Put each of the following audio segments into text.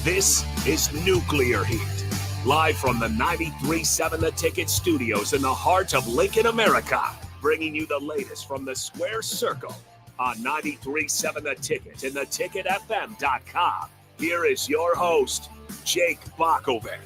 This is Nuclear Heat, live from the 93.7 The Ticket studios in the heart of Lincoln, America, bringing you the latest from the Square Circle on 93.7 The Ticket and theticketfm.com. Here is your host, Jake Bockoven.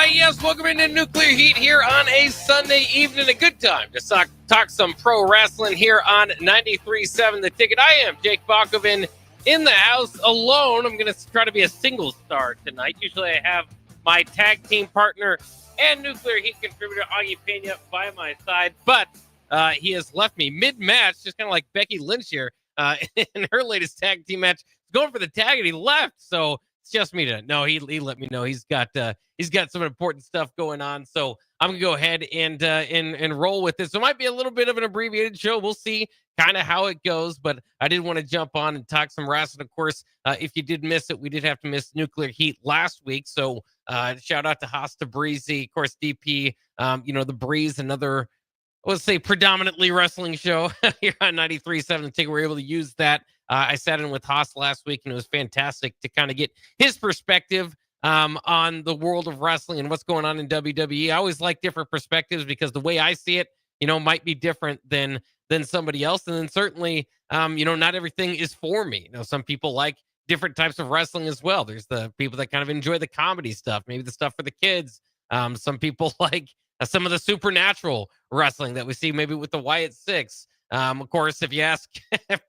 Yes, welcome into Nuclear Heat here on a Sunday evening. A good time to talk some pro wrestling here on 93.7 The Ticket. I am Jake Bockoven in the house alone. I'm going to try to be a single star tonight. Usually I have my tag team partner and Nuclear Heat contributor Augie Pena by my side, but he has left me mid-match, just kind of like Becky Lynch here in her latest tag team match. He's going for the tag and he left, so it's just me to no. He let me know he's got some important stuff going on. So I'm gonna go ahead and roll with this. So it might be a little bit of an abbreviated show. We'll see kind of how it goes. But I did want to jump on and talk some wrestling. Of course, if you did miss it, we did have to miss Nuclear Heat last week. So shout out to Hosta Breezy, of course, DP. The Breeze, another, let's say, predominantly wrestling show here on 93.7 The Ticket. We're able to use that. I sat in with Haas last week, and it was fantastic to kind of get his perspective on the world of wrestling and what's going on in WWE. I always like different perspectives because the way I see it, might be different than somebody else. And then certainly, not everything is for me. Some people like different types of wrestling as well. There's the people that kind of enjoy the comedy stuff, maybe the stuff for the kids. Some people like some of the supernatural wrestling that we see maybe with the Wyatt Six. Of course, if you ask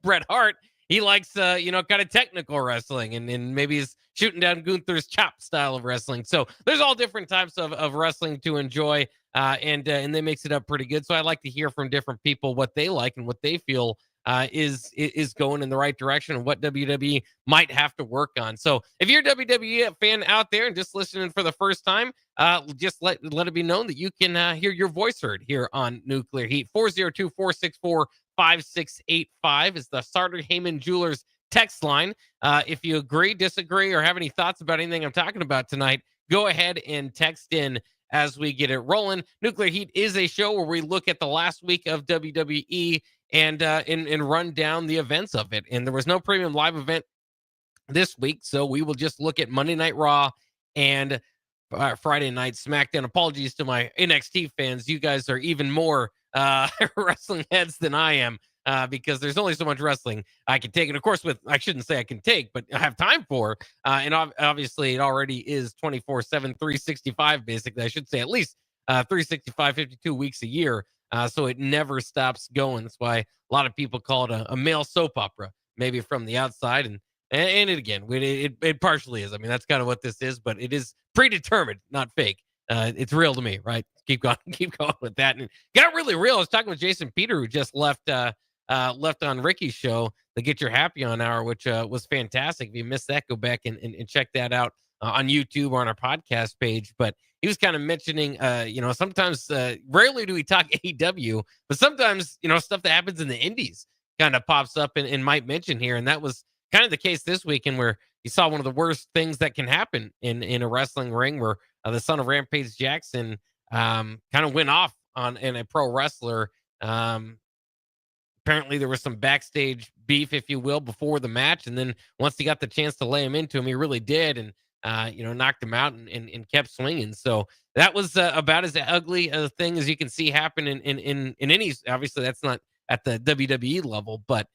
Bret Hart, he likes, kind of technical wrestling and maybe he's shooting down Gunther's chop style of wrestling. So there's all different types of wrestling to enjoy, and they mix it up pretty good. So I like to hear from different people what they like and what they feel is going in the right direction and what WWE might have to work on. So if you're a WWE fan out there and just listening for the first time, just let it be known that you can hear your voice heard here on Nuclear Heat. 402-464-5685 is the Sartor Heyman Jewelers text line. If you agree, disagree, or have any thoughts about anything I'm talking about tonight, go ahead and text in as we get it rolling. Nuclear Heat is a show where we look at the last week of WWE and run down the events of it. And there was no premium live event this week, so we will just look at Monday Night Raw and Friday Night SmackDown. Apologies to my NXT fans. You guys are even more wrestling heads than I am, because there's only so much wrestling I can take. And of course, I shouldn't say I can take, but I have time for. And obviously, it already is 24/7, 365, basically. I should say at least 365, 52 weeks a year. So it never stops going. That's why a lot of people call it a male soap opera, maybe from the outside. And it partially is. I mean, that's kind of what this is, but it is predetermined, not fake. It's real to me, right? Keep going with that. And it got really real. I was talking with Jason Peter, who just left on Ricky's show, the Get Your Happy On Hour, which was fantastic. If you missed that, go back and check that out on YouTube or on our podcast page. But he was kind of mentioning, sometimes, rarely do we talk AEW, but sometimes, stuff that happens in the indies kind of pops up and might mention here. And that was kind of the case this weekend, where you saw one of the worst things that can happen in a wrestling ring, where the son of Rampage Jackson kind of went off in a pro wrestler. Apparently there was some backstage beef, if you will, before the match. And then once he got the chance to lay him into him, he really did. And, knocked him out and kept swinging. So that was about as ugly a thing as you can see happen in any, obviously that's not at the WWE level, but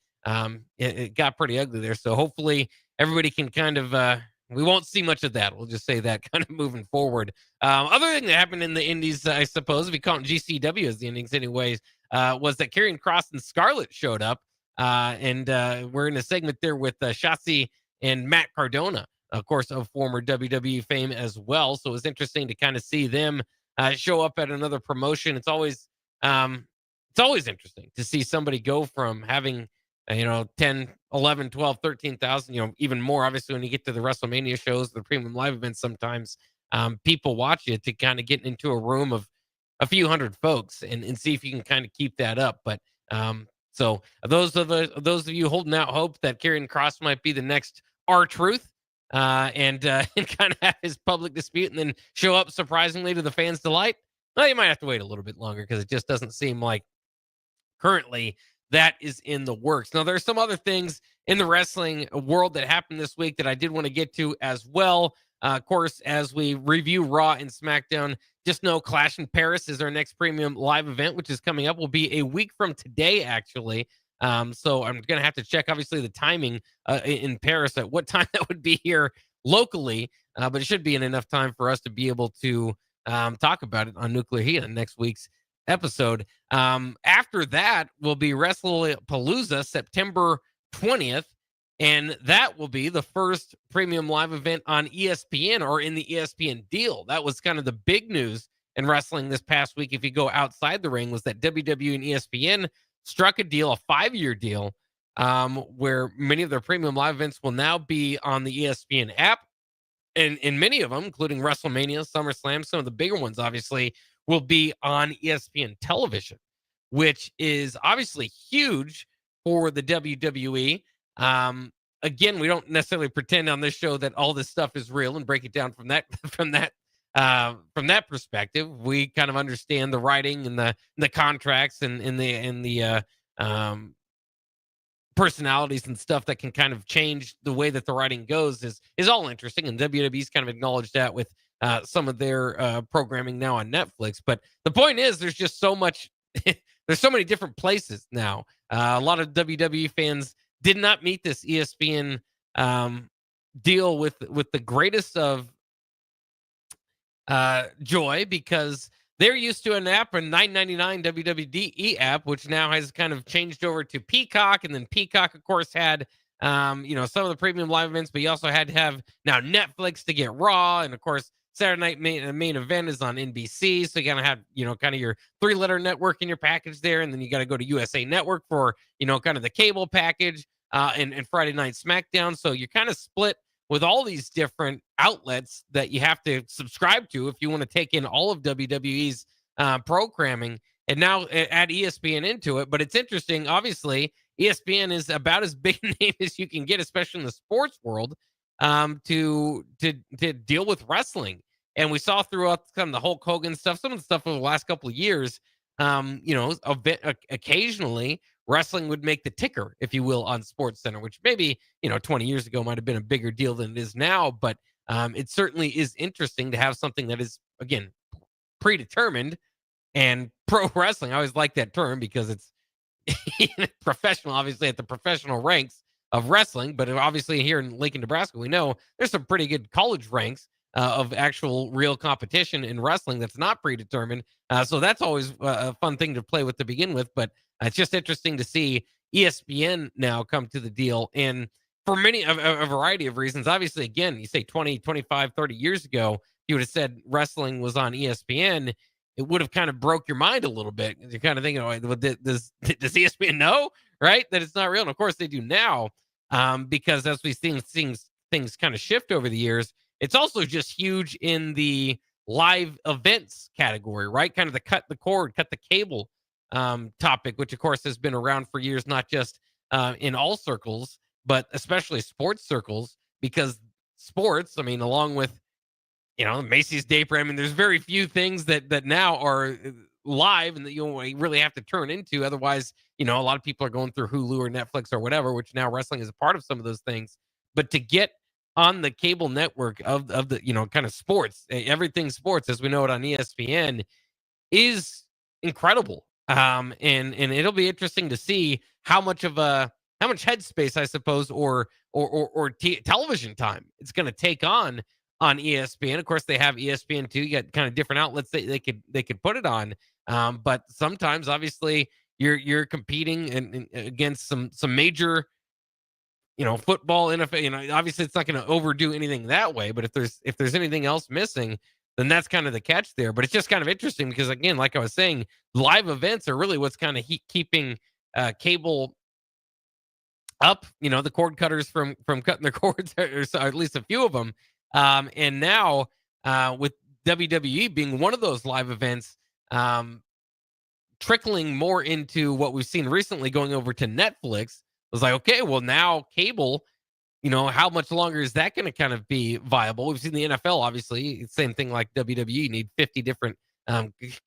it got pretty ugly there. So hopefully everybody can kind of, we won't see much of that. We'll just say that kind of moving forward. Other thing that happened in the indies, I suppose, if you count GCW as the endings anyways, was that Karrion Kross and Scarlett showed up. And we're in a segment there with Shotzi and Matt Cardona, of course, of former WWE fame as well. So it was interesting to kind of see them show up at another promotion. It's always interesting to see somebody go from having 10, 11, 12, 13,000, even more, obviously, when you get to the WrestleMania shows, the premium live events, sometimes people watch it, to kind of get into a room of a few hundred folks and see if you can kind of keep that up. But so those of you holding out hope that Karrion Kross might be the next R-Truth, and kind of have his public dispute and then show up surprisingly to the fans' delight. Well, you might have to wait a little bit longer because it just doesn't seem like currently that is in the works. Now, there's some other things in the wrestling world that happened this week that I did want to get to as well. Of course, as we review Raw and SmackDown, just know Clash in Paris is our next premium live event, which is coming up. Will be a week from today, actually. So I'm going to have to check, obviously, the timing in Paris at what time that would be here locally. But it should be in enough time for us to be able to talk about it on Nuclear Heat in next week's episode. After that will be WrestlePalooza September 20th, and that will be the first premium live event on ESPN or in the ESPN deal. That was kind of the big news in wrestling this past week. If you go outside the ring, was that WWE and ESPN struck a deal, a 5-year deal, where many of their premium live events will now be on the ESPN app. And many of them, including WrestleMania, SummerSlam, some of the bigger ones, obviously, will be on ESPN television, which is obviously huge for the WWE. Again, we don't necessarily pretend on this show that all this stuff is real and break it down from that from that perspective. We kind of understand the writing and the contracts and the personalities and stuff that can kind of change the way that the writing goes is all interesting. And WWE's kind of acknowledged that with some of their programming now on Netflix. But the point is, there's just so much. There's so many different places now. A lot of WWE fans did not meet this ESPN deal with the greatest of joy, because they're used to an app, a $9.99 WWE app, which now has kind of changed over to Peacock. And then Peacock, of course, had some of the premium live events, but you also had to have now Netflix to get Raw. And of course, Saturday night main event is on NBC. So you gotta have, kind of your 3-letter network in your package there. And then you got to go to USA Network for, kind of the cable package, and Friday night SmackDown. So you're kind of split with all these different outlets that you have to subscribe to if you want to take in all of WWE's programming, and now add ESPN into it. But it's interesting. Obviously, ESPN is about as big a name as you can get, especially in the sports world, to deal with wrestling. And we saw throughout kind of the Hulk Hogan stuff, some of the stuff over the last couple of years, a bit occasionally wrestling would make the ticker, if you will, on Sports Center, which maybe 20 years ago might have been a bigger deal than it is now. But it certainly is interesting to have something that is, again, predetermined. And pro wrestling, I always like that term because it's professional, obviously at the professional ranks of wrestling. But obviously here in Lincoln, Nebraska, we know there's some pretty good college ranks of actual real competition in wrestling that's not predetermined. So that's always a fun thing to play with to begin with. But it's just interesting to see ESPN now come to the deal. And for many, a variety of reasons, obviously, again, you say 20, 25, 30 years ago, you would have said wrestling was on ESPN. It would have kind of broke your mind a little bit. You're kind of thinking, well, does ESPN know, right, that it's not real? And of course they do now, because as we've seen things kind of shift over the years, it's also just huge in the live events category, right? Kind of the cut the cord, cut the cable topic, which of course has been around for years, not just in all circles, but especially sports circles, because sports, I mean, along with Macy's Day Parade, I mean, there's very few things that now are live and that you really have to turn into. Otherwise, a lot of people are going through Hulu or Netflix or whatever, which now wrestling is a part of some of those things. But to get on the cable network of the kind of sports, everything sports as we know it on ESPN, is incredible. And it'll be interesting to see how much headspace, I suppose, or television time it's going to take on ESPN. Of course, they have ESPN2. You got kind of different outlets that they could put it on. But sometimes, obviously, you're competing against some major, football, NFL. Obviously, it's not going to overdo anything that way. But if there's anything else missing, then that's kind of the catch there. But it's just kind of interesting because, again, like I was saying, live events are really what's kind of keeping cable up. The cord cutters from cutting their cords, or at least a few of them. And now with WWE being one of those live events, trickling more into what we've seen recently, going over to Netflix, was like, okay, well, now cable how much longer is that going to kind of be viable? We've seen the NFL, obviously, same thing like WWE. You need 50 different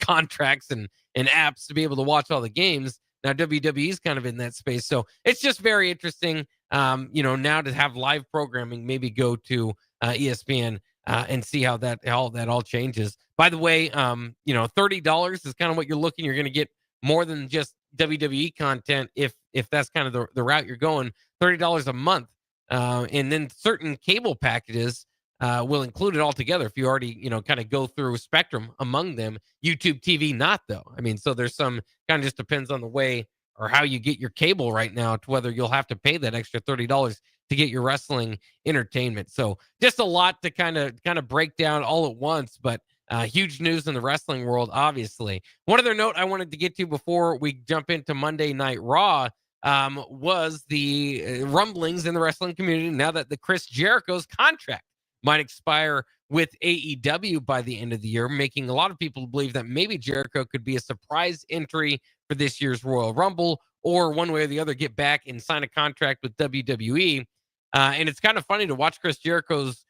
contracts and apps to be able to watch all the games. Now WWE is kind of in that space, so it's just very interesting. Now to have live programming, maybe go to ESPN and see how that all changes. By the way, $30 is kind of what you're looking. You're going to get more than just WWE content if that's kind of the route you're going. $30 a month, and then certain cable packages will include it all together. If you already kind of go through Spectrum among them, YouTube TV not though. I mean, so there's some kind of just depends on the way or how you get your cable right now to whether you'll have to pay that extra $30 to get your wrestling entertainment. So just a lot to kind of break down all at once, but huge news in the wrestling world, obviously. One other note I wanted to get to before we jump into Monday Night Raw was the rumblings in the wrestling community now that the Chris Jericho's contract might expire with AEW by the end of the year, making a lot of people believe that maybe Jericho could be a surprise entry for this year's Royal Rumble, or one way or the other get back and sign a contract with WWE. And it's kind of funny to watch Chris Jericho's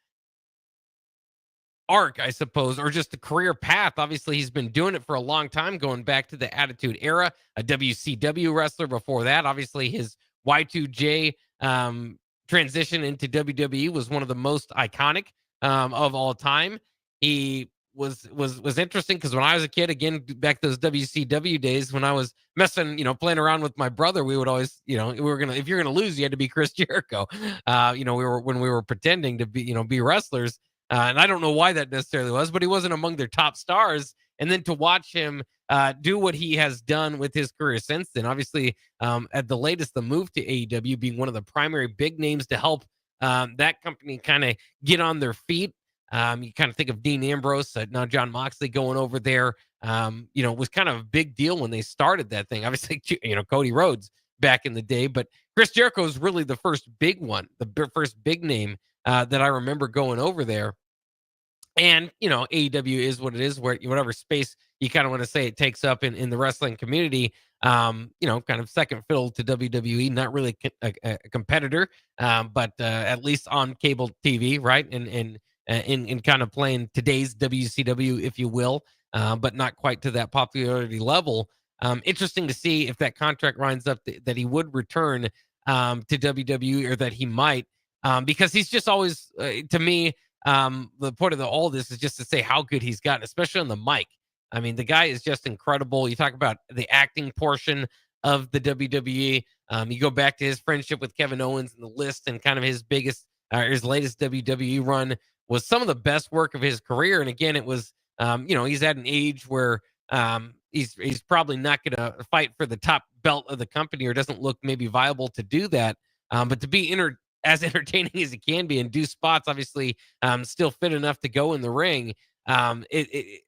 arc, I suppose, or just the career path. Obviously, he's been doing it for a long time, going back to the Attitude Era, a WCW wrestler before that. Obviously, his Y2J transition into WWE was one of the most iconic of all time. He was interesting because when I was a kid, again, back those WCW days, when I was messing, playing around with my brother, we would always, we were gonna, if you're gonna lose, you had to be Chris Jericho. When we were pretending to be wrestlers. And I don't know why that necessarily was, but he wasn't among their top stars. And then to watch him do what he has done with his career since then, obviously, at the latest, the move to AEW being one of the primary big names to help that company kind of get on their feet. You kind of think of Dean Ambrose, now John Moxley going over there. It was kind of a big deal when they started that thing. Obviously, Cody Rhodes back in the day, but Chris Jericho is really the first big one, the first big name that I remember going over there. And, AEW is what it is, where whatever space you kind of want to say it takes up in the wrestling community, kind of second fiddle to WWE, not really a competitor, but at least on cable TV, right? And in kind of playing today's WCW, if you will, but not quite to that popularity level. Interesting to see if that contract winds up that he would return to WWE, or that he might, because he's just always, to me, the point of all this is just to say how good he's gotten, especially on the mic. I mean, the guy is just incredible. You talk about the acting portion of the WWE. You go back to his friendship with Kevin Owens and the list, and kind of his latest WWE run was some of the best work of his career. And again, it was, he's at an age where he's probably not going to fight for the top belt of the company, or doesn't look maybe viable to do that. But to be as entertaining as he can be and do spots, obviously, still fit enough to go in the ring, it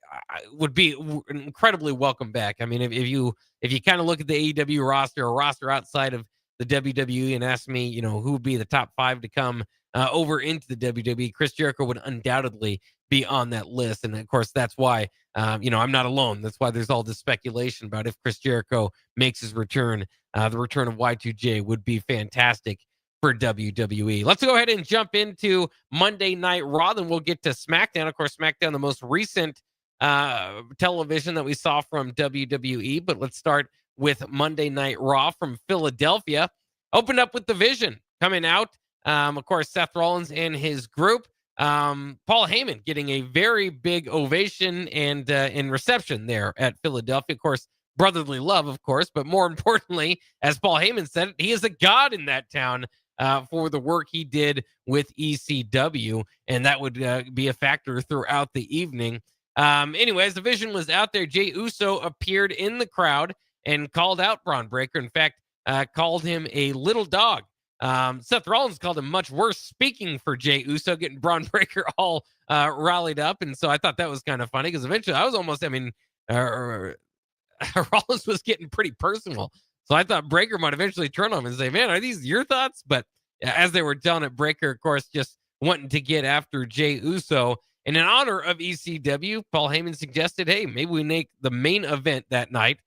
would be incredibly welcome back. I mean, if you kind of look at the AEW roster, or roster outside of the WWE, and ask me, who would be the top 5 to come over into the WWE, Chris Jericho would undoubtedly be on that list. And of course, that's why, I'm not alone. That's why there's all this speculation about if Chris Jericho makes his return. The return of Y2J would be fantastic for WWE. Let's go ahead and jump into Monday Night Raw, then we'll get to SmackDown. Of course, SmackDown, the most recent television that we saw from WWE, but let's start with Monday Night Raw from Philadelphia. Opened up with the Vision coming out. Of course, Seth Rollins and his group. Paul Heyman getting a very big ovation and in reception there at Philadelphia. Of course, brotherly love, of course, but more importantly, as Paul Heyman said, he is a god in that town for the work he did with ECW, and that would be a factor throughout the evening. Anyways, the Vision was out there. Jey Uso appeared in the crowd and called out Braun Breaker. In fact, called him a little dog. Seth Rollins called him much worse, speaking for Jey Uso, getting Braun Breaker all rallied up. And so I thought that was kind of funny, because eventually I was almost, Rollins was getting pretty personal. So I thought Breaker might eventually turn on him and say, man, are these your thoughts? But as they were telling it, Breaker, of course, just wanting to get after Jey Uso. And in honor of ECW, Paul Heyman suggested, hey, maybe we make the main event that night,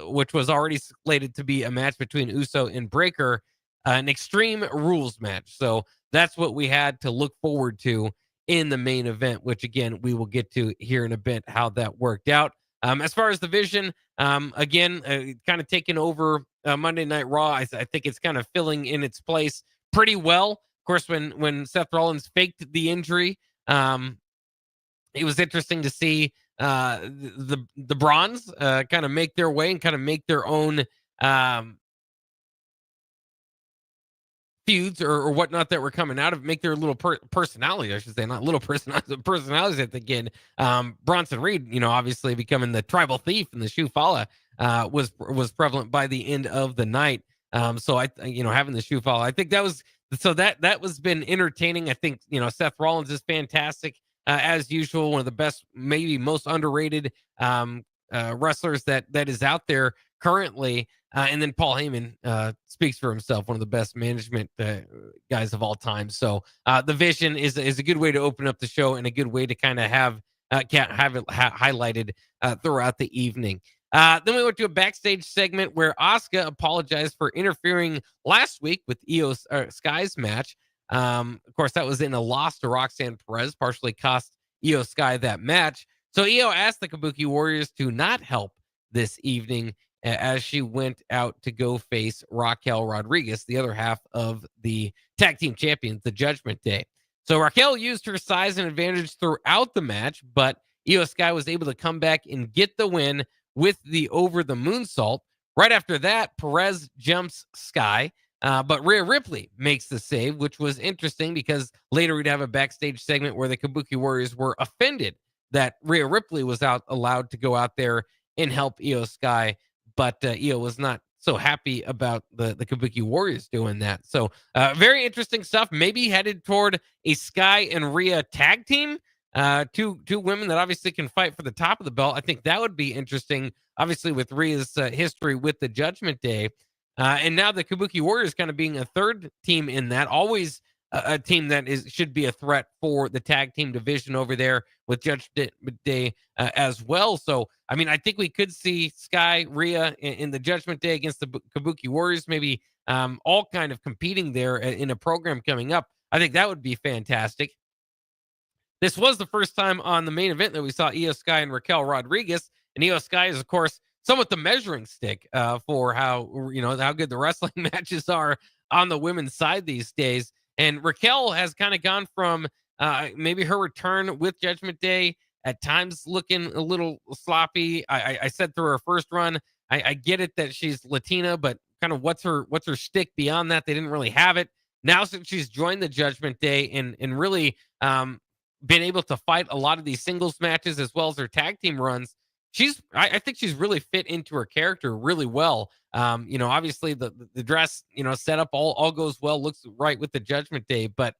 which was already slated to be a match between Uso and Breaker, an Extreme Rules match. So that's what we had to look forward to in the main event, which again, we will get to here in a bit how that worked out. As far as the Vision, again, kind of taking over Monday Night Raw, I think it's kind of filling in its place pretty well. Of course, when Seth Rollins faked the injury, it was interesting to see the Bronze kind of make their way and kind of make their own feuds or whatnot that were coming out of, make their little personality, I should say, not little personalities at the end. Bronson Reed, obviously becoming the tribal thief and the shoe falla was prevalent by the end of the night. So having the shoe falla, I think that was been entertaining. I think Seth Rollins is fantastic as usual, one of the best, maybe most underrated wrestlers that is out there currently. And then Paul Heyman speaks for himself, one of the best management guys of all time. So the Vision is a good way to open up the show and a good way to kind of have it highlighted throughout the evening. Then we went to a backstage segment where Asuka apologized for interfering last week with Io Sky's match. Of course, that was in a loss to Roxanne Perez, partially cost Io Sky that match. So Io asked the Kabuki Warriors to not help this evening as she went out to go face Raquel Rodriguez, the other half of the tag team champions, the Judgment Day. So Raquel used her size and advantage throughout the match, but Io Sky was able to come back and get the win with the over the moonsault. Right after that, Perez jumps Sky, but Rhea Ripley makes the save, which was interesting because later we'd have a backstage segment where the Kabuki Warriors were offended that Rhea Ripley was allowed to go out there and help Io Sky, but Io was not so happy about the Kabuki Warriors doing that. So very interesting stuff. Maybe headed toward a Sky and Rhea tag team. Two women that obviously can fight for the top of the belt. I think that would be interesting, obviously, with Rhea's history with the Judgment Day. And now the Kabuki Warriors kind of being a third team in that, always a team that should be a threat for the tag team division over there with Judgment Day as well. So, I mean, I think we could see Sky, Rhea in the Judgment Day against the Kabuki Warriors, maybe all kind of competing there in a program coming up. I think that would be fantastic. This was the first time on the main event that we saw Io Sky and Raquel Rodriguez. And Io Sky is, of course, somewhat the measuring stick for how good the wrestling matches are on the women's side these days. And Raquel has kind of gone from maybe her return with Judgment Day at times looking a little sloppy. I said through her first run, I get it that she's Latina, but kind of what's her shtick beyond that? They didn't really have it. Now since she's joined the Judgment Day and really been able to fight a lot of these singles matches as well as her tag team runs, I think she's really fit into her character really well. Obviously the dress, setup all goes well, looks right with the Judgment Day, but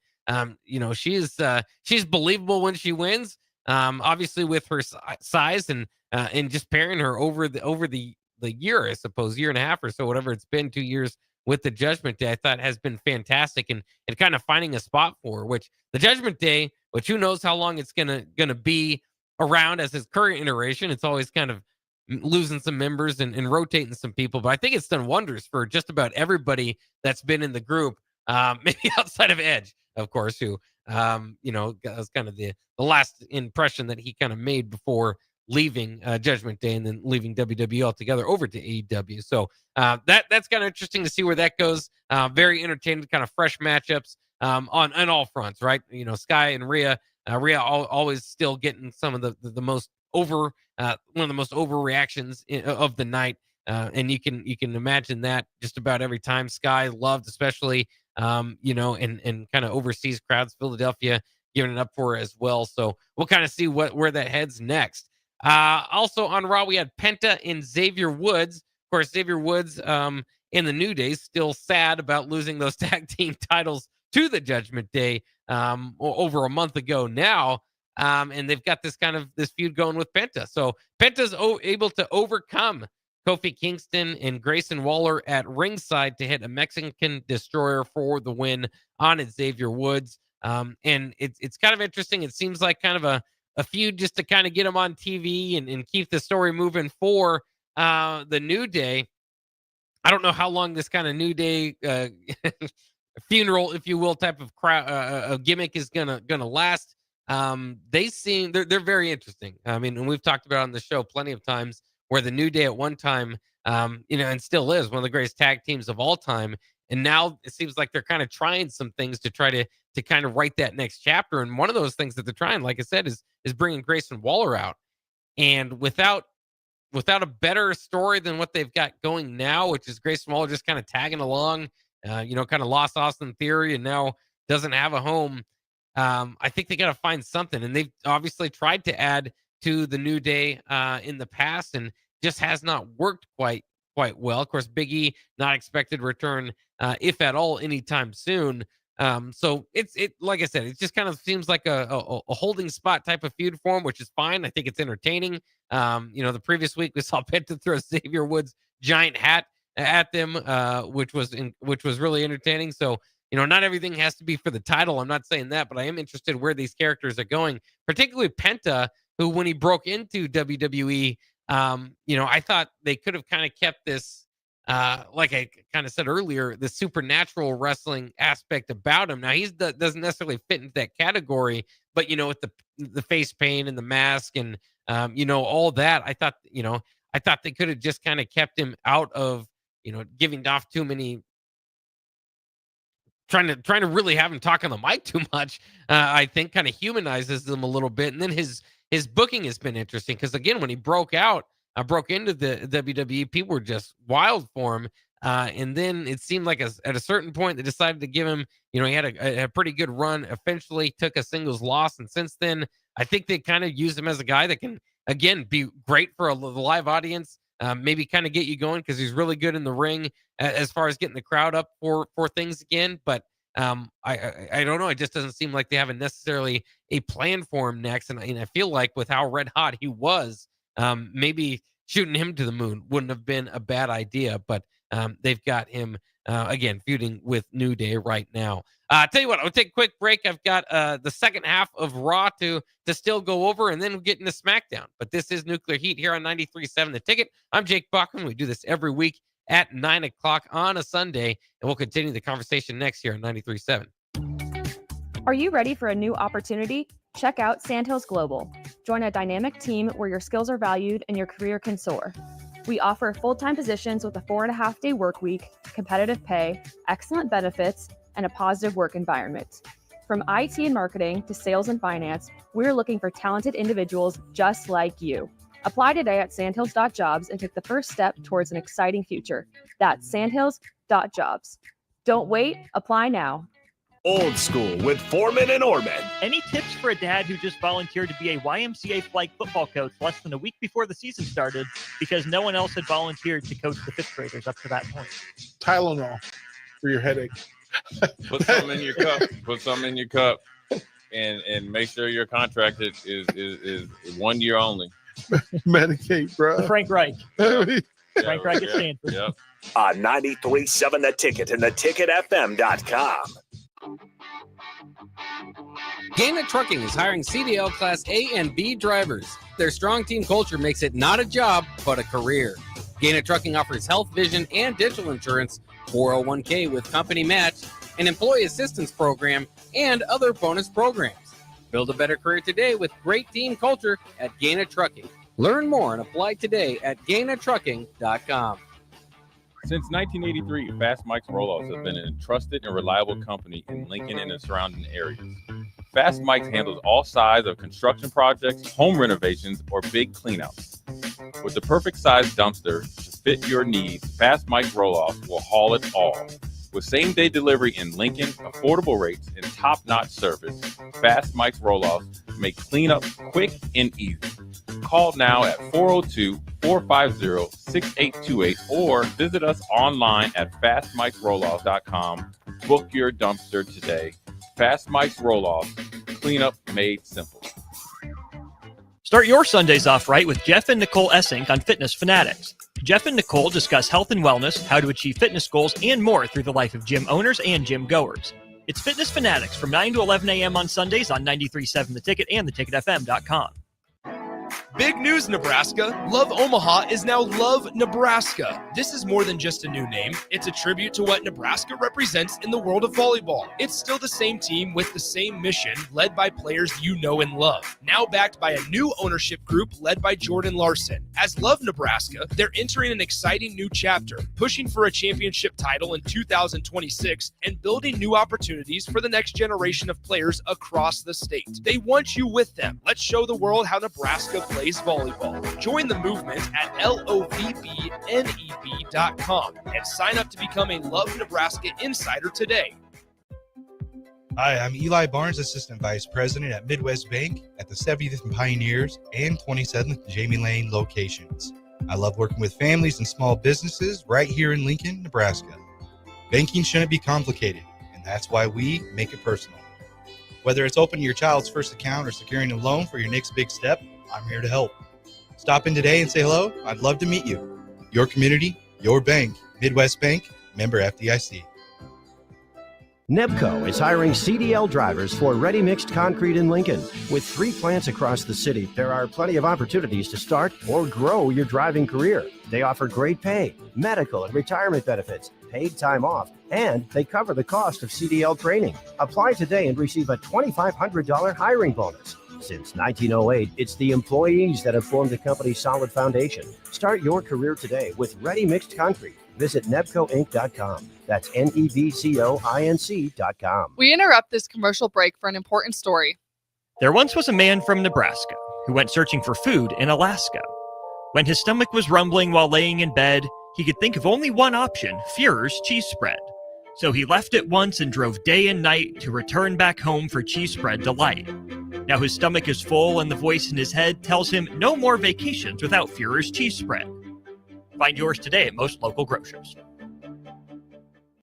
she's believable when she wins. Obviously with her size and just pairing her over the year, I suppose, year and a half or so, whatever it's been, 2 years with the Judgment Day, I thought has been fantastic and kind of finding a spot for her, which the Judgment Day, which who knows how long it's gonna be around as his current iteration. It's always kind of losing some members and rotating some people, but I think it's done wonders for just about everybody that's been in the group, maybe outside of Edge, of course, who was kind of the last impression that he kind of made before leaving Judgment Day and then leaving WWE altogether over to AEW. So that's kind of interesting to see where that goes. Very entertaining, kind of fresh matchups on all fronts, right? Sky and Rhea. Rhea always still getting some of the most one of the most overreactions of the night, and you can imagine that just about every time. Sky loved, especially and kind of overseas crowds, Philadelphia giving it up for her as well. So we'll kind of see where that heads next. Also on Raw, we had Penta and Xavier Woods. Of course, Xavier Woods in the New Day still sad about losing those tag team titles to the Judgment Day over a month ago now. And they've got this feud going with Penta. So Penta's able to overcome Kofi Kingston and Grayson Waller at ringside to hit a Mexican Destroyer for the win on Xavier Woods. And it's kind of interesting. It seems like kind of a feud just to kind of get him on TV and keep the story moving for the New Day. I don't know how long this kind of New Day funeral, if you will, type of gimmick is gonna last. They're very interesting. I mean, and we've talked about on the show plenty of times where the New Day at one time, and still is one of the greatest tag teams of all time. And now it seems like they're kind of trying some things to try to kind of write that next chapter. And one of those things that they're trying, like I said, is bringing Grayson Waller out. And without a better story than what they've got going now, which is Grayson Waller just kind of tagging along, kind of lost Austin Theory and now doesn't have a home. I think they got to find something. And they've obviously tried to add to the New Day in the past and just has not worked quite well. Of course, Big E not expected to return, if at all, anytime soon. So it like I said, it just kind of seems like a holding spot type of feud for him, which is fine. I think it's entertaining. The previous week we saw Penta throw Xavier Woods' giant hat at them, which was really entertaining. So, not everything has to be for the title. I'm not saying that, but I am interested where these characters are going, particularly Penta, who, when he broke into WWE, I thought they could have kind of kept this, like I kind of said earlier, the supernatural wrestling aspect about him. Now, he doesn't necessarily fit into that category, but, with the face paint and the mask and, all that, I thought they could have just kind of kept him out of, giving off too many, trying to really have him talk on the mic too much. I think kind of humanizes them a little bit. And then his booking has been interesting because, again, when he broke into the WWE, people were just wild for him. And then it seemed like at a certain point they decided to give him, he had a pretty good run, eventually took a singles loss. And since then, I think they kind of used him as a guy that can, again, be great for the live audience, maybe kind of get you going because he's really good in the ring as far as getting the crowd up for things again. But I don't know. It just doesn't seem like they have necessarily a plan for him next. And I feel like with how red hot he was, maybe shooting him to the moon wouldn't have been a bad idea. But they've got him, again, feuding with New Day right now. Tell you what, I'll take a quick break. I've got the second half of Raw to still go over, and then we'll get into SmackDown. But this is Nuclear Heat here on 93.7 The Ticket. I'm Jake Bockoven. We do this every week at 9 o'clock on a Sunday, and we'll continue the conversation next year on 93.7. Are you ready for a new opportunity? Check out Sandhills Global. Join a dynamic team where your skills are valued and your career can soar. We offer full-time positions with a 4.5-day work week, competitive pay, excellent benefits, and a positive work environment. From IT and marketing to sales and finance, we're looking for talented individuals just like you. Apply today at sandhills.jobs and take the first step towards an exciting future. That's sandhills.jobs. Don't wait, apply now. Old School with Foreman and Orman. Any tips for a dad who just volunteered to be a YMCA flag football coach less than a week before the season started because no one else had volunteered to coach the fifth graders up to that point? Tylenol for your headache. Put some in your cup. Put some in your cup, and make sure your contract is 1 year only. Medicate, bro. The Frank Reich. Frank Reich at Stanford. Yep. On 93.7 The Ticket and theticketfm.com. Gaina Trucking is hiring CDL Class A and B drivers. Their strong team culture makes it not a job, but a career. Gaina Trucking offers health, vision, and dental insurance, 401k with company match, an employee assistance program, and other bonus programs. Build a better career today with great team culture at Gaina Trucking. Learn more and apply today at GainaTrucking.com. Since 1983, Fast Mike's Roll-Offs have been a trusted and reliable company in Lincoln and the surrounding areas. Fast Mike's handles all sides of construction projects, home renovations, or big cleanouts. With the perfect size dumpster to fit your needs, Fast Mike's Roll-Offs will haul it all. With same-day delivery in Lincoln, affordable rates, and top-notch service, Fast Mike's Roll-Offs make cleanup quick and easy. Call now at 402-450-6828 or visit us online at fastmikesrolloffs.com. Book your dumpster today. Fast Mike's Roll-Offs, cleanup made simple. Start your Sundays off right with Jeff and Nicole Essink on Fitness Fanatics. Jeff and Nicole discuss health and wellness, how to achieve fitness goals, and more through the life of gym owners and gym goers. It's Fitness Fanatics from 9 to 11 a.m. on Sundays on 93.7 The Ticket and theticketfm.com. Big news, Nebraska. Love Omaha is now Love Nebraska. This is more than just a new name. It's a tribute to what Nebraska represents in the world of volleyball. It's still the same team with the same mission, led by players you know and love. Now backed by a new ownership group led by Jordan Larson. As Love Nebraska, they're entering an exciting new chapter, pushing for a championship title in 2026 and building new opportunities for the next generation of players across the state. They want you with them. Let's show the world how Nebraska plays volleyball. Join the movement at lovneb.com and sign up to become a Love Nebraska Insider today. Hi, I'm Eli Barnes, Assistant Vice President at Midwest Bank at the 70th and Pioneers and 27th Jamie Lane locations. I love working with families and small businesses right here in Lincoln, Nebraska. Banking shouldn't be complicated, and that's why we make it personal. Whether it's opening your child's first account or securing a loan for your next big step, I'm here to help. Stop in today and say hello. I'd love to meet you. Your community, your bank. Midwest Bank, member FDIC. Nebco is hiring CDL drivers for ready-mixed concrete in Lincoln. With 3 plants across the city, there are plenty of opportunities to start or grow your driving career. They offer great pay, medical and retirement benefits, paid time off, and they cover the cost of CDL training. Apply today and receive a $2,500 hiring bonus. Since 1908, it's the employees that have formed the company's solid foundation. Start your career today with ready-mixed concrete. Visit nebcoinc.com. That's nebcoinc.com. We interrupt this commercial break for an important story. There once was a man from Nebraska who went searching for food in Alaska. When his stomach was rumbling while laying in bed, he could think of only one option, Führer's cheese spread. So he left at once and drove day and night to return back home for cheese spread delight. Now his stomach is full and the voice in his head tells him no more vacations without Führer's cheese spread. Find yours today at most local grocers.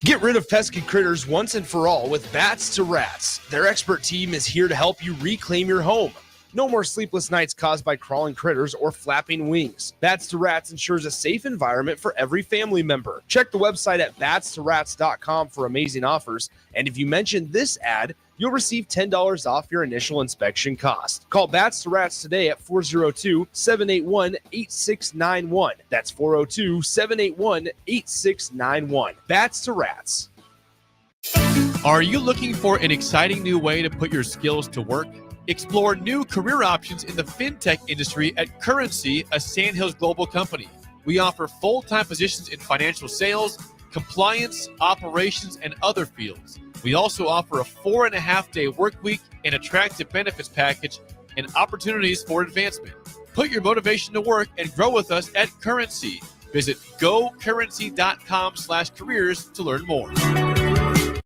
Get rid of pesky critters once and for all with Bats to Rats. Their expert team is here to help you reclaim your home. No more sleepless nights caused by crawling critters or flapping wings. Bats to Rats ensures a safe environment for every family member. Check the website at batstorats.com for amazing offers. And if you mention this ad, you'll receive $10 off your initial inspection cost. Call Bats to Rats today at 402-781-8691. That's 402-781-8691. Bats to Rats. Are you looking for an exciting new way to put your skills to work? Explore new career options in the fintech industry at Currency, a Sandhills Global company. We offer full-time positions in financial sales, compliance, operations, and other fields. We also offer a 4.5-day work week, an attractive benefits package, and opportunities for advancement. Put your motivation to work and grow with us at Currency. Visit gocurrency.com/careers to learn more.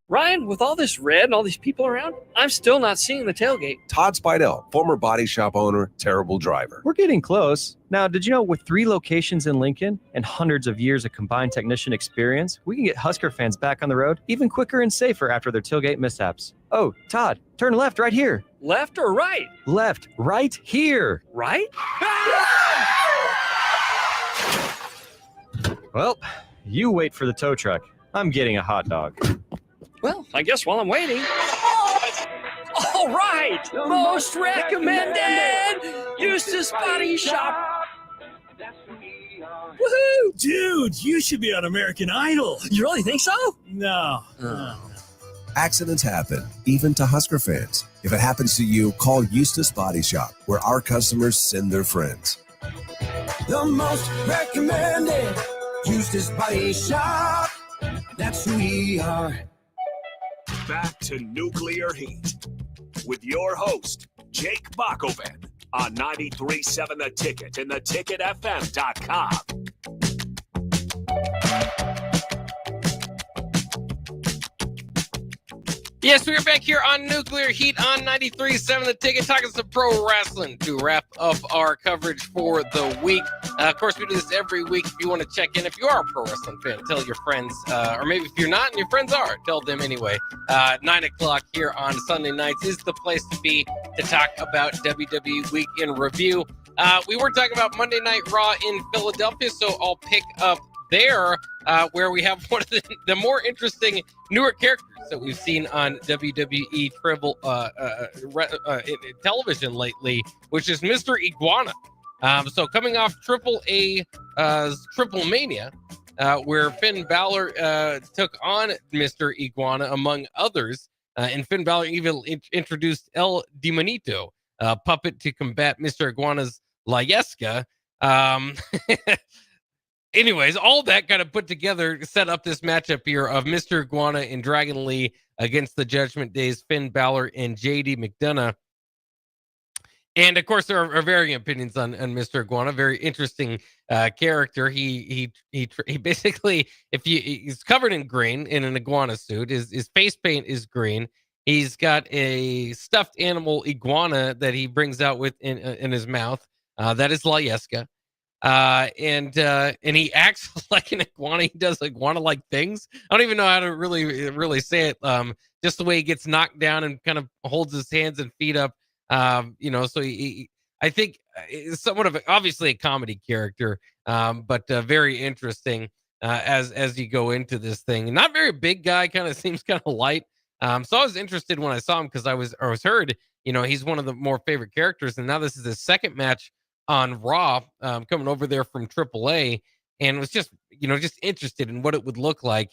Ryan, with all this red and all these people around, I'm still not seeing the tailgate. Todd Spidell, former body shop owner, terrible driver. We're getting close. Now, did you know with 3 locations in Lincoln and hundreds of years of combined technician experience, we can get Husker fans back on the road even quicker and safer after their tailgate mishaps? Oh, Todd, turn left right here. Left or right? Left, right here. Right? Well, you wait for the tow truck. I'm getting a hot dog. Well, I guess while I'm waiting. All right! Most recommended! Eustace Body Shop! Woohoo! Dude, you should be on American Idol. You really think so? No. Accidents happen, even to Husker fans. If it happens to you, call Eustace Body Shop, where our customers send their friends. The most recommended Eustace Body Shop. That's who we are. Back to Nuclear Heat with your host, Jake Bockoven on 93.7 The Ticket and theticketfm.com. Yes, we are back here on Nuclear Heat on 93.7 The Ticket, talking some pro wrestling to wrap up our coverage for the week. Of course, we do this every week. If you want to check in, if you are a pro wrestling fan, tell your friends, or maybe if you're not and your friends are, tell them anyway. 9 o'clock here on Sunday nights is the place to be to talk about WWE Week in Review. We were talking about Monday Night Raw in Philadelphia, so I'll pick up there where we have one of the more interesting newer characters that we've seen on WWE television lately, which is Mr. Iguana. So coming off Triple Mania, where Finn Balor took on Mr. Iguana, among others, and Finn Balor even introduced El Demonito, puppet, to combat Mr. Iguana's La Yesca. Anyways, all that kind of put together set up this matchup here of Mr. Iguana and Dragon Lee against the Judgment Day's Finn Balor and JD McDonough. And of course, there are varying opinions on Mr. Iguana. Very interesting character. He basically, he's covered in green in an iguana suit. His face paint is green. He's got a stuffed animal iguana that he brings out with in his mouth. That is La Yesca. And he acts like an iguana. He does iguana-like things. I don't even know how to really say it. Just the way he gets knocked down and kind of holds his hands and feet up. So I think it's somewhat of obviously a comedy character, but very interesting as you go into this thing. Not very big guy, kind of seems kind of light. So I was interested when I saw him because I was heard, he's one of the more favorite characters, and now this is his second match on Raw, coming over there from AAA, and was just interested in what it would look like.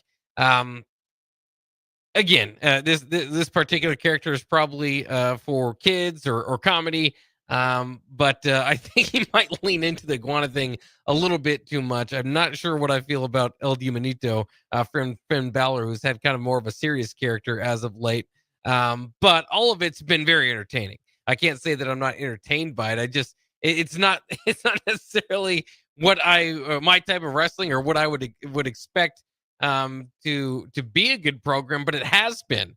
Again, this particular character is probably for kids or comedy, but I think he might lean into the iguana thing a little bit too much. I'm not sure what I feel about El Demonito, from Finn Balor, who's had kind of more of a serious character as of late. But all of it's been very entertaining. I can't say that I'm not entertained by it. It's not necessarily what my type of wrestling or what I would expect to be a good program, but it has been.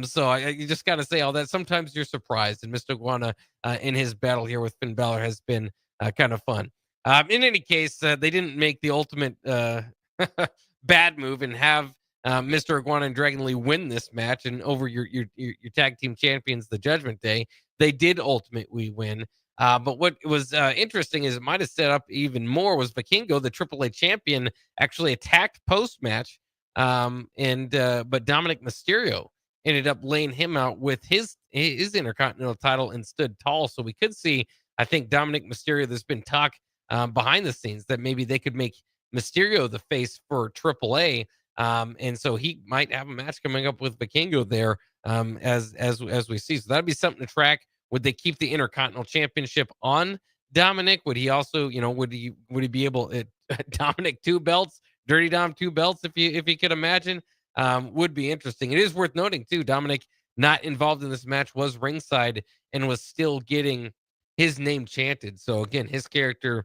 So you just got to say all that. Sometimes you're surprised, and Mr. Iguana in his battle here with Finn Balor has been kind of fun. In any case, they didn't make the ultimate bad move and have Mr. Iguana and Dragon Lee win this match and over your tag team champions, the Judgment Day. They did ultimately win. But what was interesting is it might have set up even more was Vikingo, the AAA champion, actually attacked post-match, but Dominic Mysterio ended up laying him out with his Intercontinental title and stood tall. So we could see, I think, Dominic Mysterio, there's been talk behind the scenes that maybe they could make Mysterio the face for AAA. And so he might have a match coming up with Vikingo there as we see. So that'd be something to track. Would they keep the Intercontinental Championship on Dominic? Would he also, would he be able to Dominic 2 belts, Dirty Dom 2 belts, if you could imagine? Would be interesting. It is worth noting too, Dominic, not involved in this match, was ringside and was still getting his name chanted. So again, his character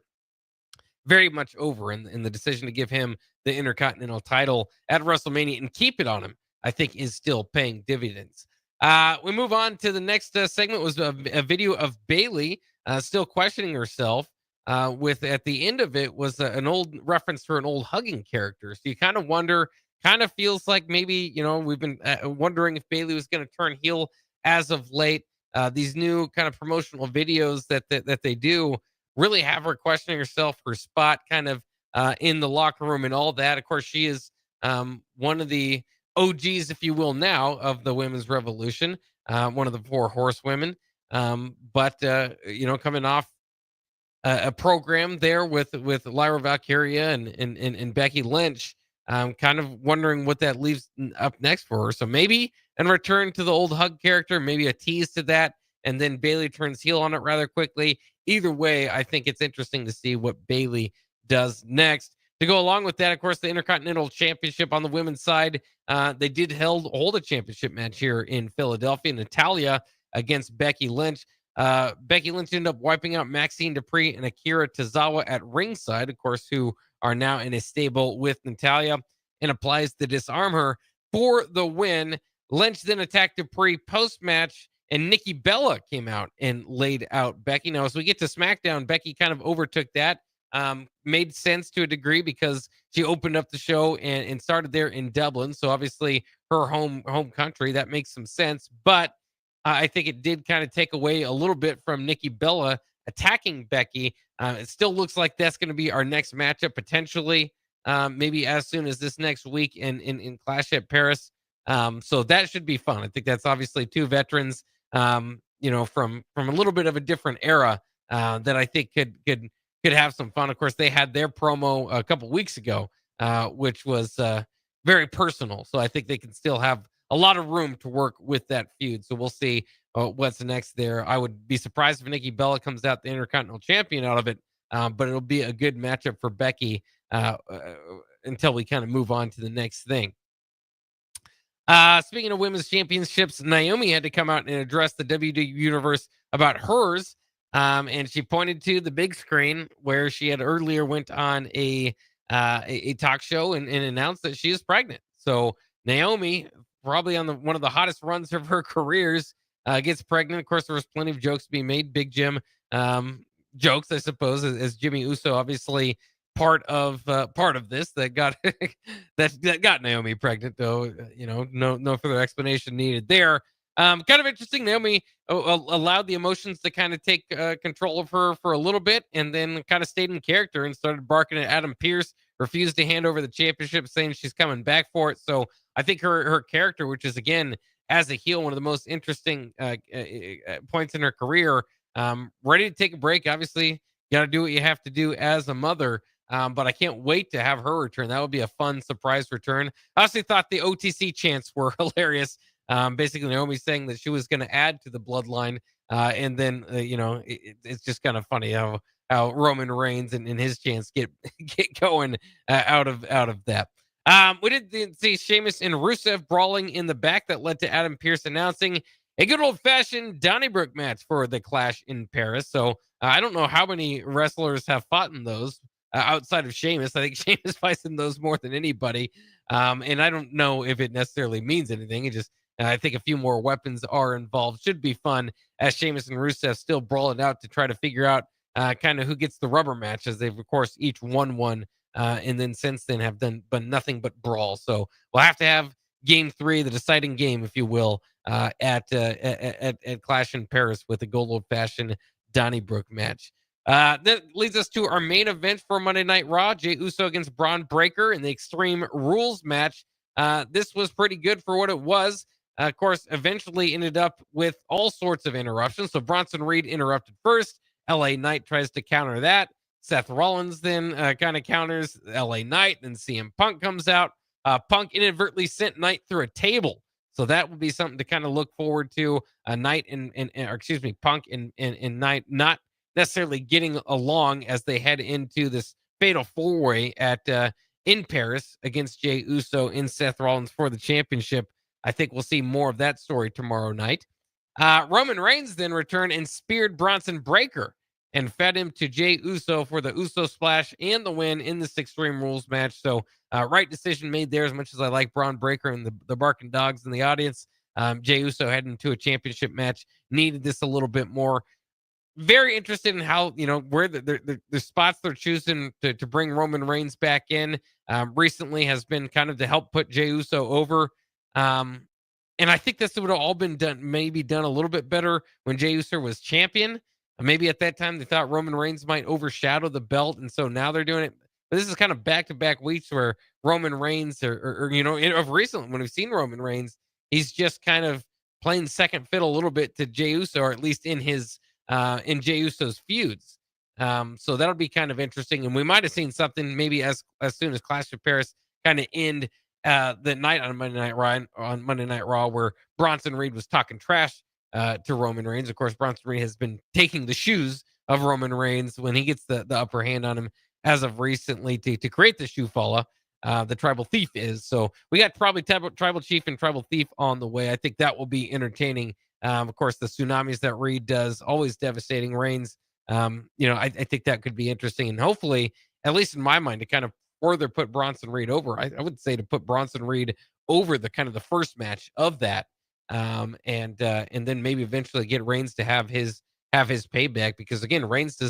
very much over, in the decision to give him the Intercontinental title at WrestleMania and keep it on him, I think, is still paying dividends. We move on to the next segment. Was a video of Bayley still questioning herself. With at the end of it was an old reference to an old hugging character. So you kind of wonder, kind of feels like maybe we've been wondering if Bayley was going to turn heel as of late. These new kind of promotional videos that they do really have her questioning herself, her spot kind of in the locker room and all that. Of course, she is one of the OGs, if you will, now of the women's revolution, one of the 4 horsewomen. But coming off a program there with Lyra Valkyria and Becky Lynch, kind of wondering what that leaves up next for her. So maybe a return to the old hug character, maybe a tease to that, and then Bayley turns heel on it rather quickly. Either way, I think it's interesting to see what Bayley does next. To go along with that, of course, the Intercontinental Championship on the women's side, they did hold a championship match here in Philadelphia. Natalya against Becky Lynch. Becky Lynch ended up wiping out Maxine Dupree and Akira Tozawa at ringside, of course, who are now in a stable with Natalya, and applies to disarm her for the win. Lynch then attacked Dupree post-match, and Nikki Bella came out and laid out Becky. Now, as we get to SmackDown, Becky kind of overtook that. Made sense to a degree because she opened up the show and started there in Dublin. So obviously her home country, that makes some sense. But I think it did kind of take away a little bit from Nikki Bella attacking Becky. It still looks like that's going to be our next matchup, potentially, maybe as soon as this next week in Clash at Paris. So that should be fun. I think that's obviously 2 veterans, from a little bit of a different era that I think could have some fun. Of course, they had their promo a couple weeks ago, which was very personal. So I think they can still have a lot of room to work with that feud. So we'll see what's next there. I would be surprised if Nikki Bella comes out the Intercontinental Champion out of it, but it'll be a good matchup for Becky until we kind of move on to the next thing. Speaking of women's championships, Naomi had to come out and address the WWE Universe about hers. And she pointed to the big screen where she had earlier went on a talk show and announced that she is pregnant. So Naomi, probably on one of the hottest runs of her careers, gets pregnant. Of course, there was plenty of jokes being made. Big Jim jokes, I suppose, as Jimmy Uso, obviously part of this that got that got Naomi pregnant. Though no further explanation needed there. Kind of interesting. Naomi allowed the emotions to kind of take control of her for a little bit, and then kind of stayed in character and started barking at Adam Pearce. Refused to hand over the championship, saying she's coming back for it. So I think her character, which is again as a heel one of the most interesting points in her career, ready to take a break. Obviously, got to do what you have to do as a mother. But I can't wait to have her return. That would be a fun surprise return. I also thought the OTC chants were hilarious. Basically, Naomi saying that she was going to add to the bloodline, and then it's just kind of funny how Roman Reigns and his chants get going out of that. We did see Sheamus and Rusev brawling in the back that led to Adam Pearce announcing a good old-fashioned Donnybrook match for the Clash in Paris. So I don't know how many wrestlers have fought in those. Outside of Sheamus, I think Sheamus fights in those more than anybody. And I don't know if it necessarily means anything. It just, I think a few more weapons are involved. Should be fun as Sheamus and Rusev still brawl it out to try to figure out kind of who gets the rubber match, as they've, of course, each won one. And then since then have done but nothing but brawl. So we'll have to have game 3, the deciding game, if you will, at Clash in Paris with a good old-fashioned Donnybrook match. That leads us to our main event for Monday Night Raw, Jey Uso against Braun Breaker in the Extreme Rules match. This was pretty good for what it was. Of course, eventually ended up with all sorts of interruptions. So Bronson Reed interrupted first. LA Knight tries to counter that. Seth Rollins then kind of counters LA Knight. Then CM Punk comes out. Punk inadvertently sent Knight through a table. So that would be something to kind of look forward to. Punk and Knight not necessarily getting along as they head into this fatal 4-way in Paris against Jey Uso and Seth Rollins for the championship. I think we'll see more of that story tomorrow night. Roman Reigns then returned and speared Bronson Breaker and fed him to Jey Uso for the Uso Splash and the win in this Extreme Rules match. So right decision made there, as much as I like Braun Breaker and the barking dogs in the audience. Jey Uso heading to a championship match needed this a little bit more. Very interested in how, where the spots they're choosing to bring Roman Reigns back in recently has been kind of to help put Jey Uso over. And I think this would have all been done a little bit better when Jey Uso was champion. Maybe at that time they thought Roman Reigns might overshadow the belt, and so now they're doing it. But this is kind of back-to-back weeks where Roman Reigns, of recently when we've seen Roman Reigns, he's just kind of playing second fiddle a little bit to Jey Uso, or at least in his in Jey Uso's feuds. So that'll be kind of interesting. And we might have seen something maybe as soon as Clash of Paris kind of end the night on Monday Night Raw, where Bronson Reed was talking trash to Roman Reigns. Of course, Bronson Reed has been taking the shoes of Roman Reigns when he gets the upper hand on him as of recently to create the shoe falla. The Tribal Thief is. So we got probably Tribal Chief and Tribal Thief on the way. I think that will be entertaining. Of course, the tsunamis that Reed does, always devastating. Reigns, I think that could be interesting. And hopefully, at least in my mind, to kind of further put Bronson Reed over, I would say to put Bronson Reed over the kind of the first match of that. And then maybe eventually get Reigns to have his payback, because again, Reigns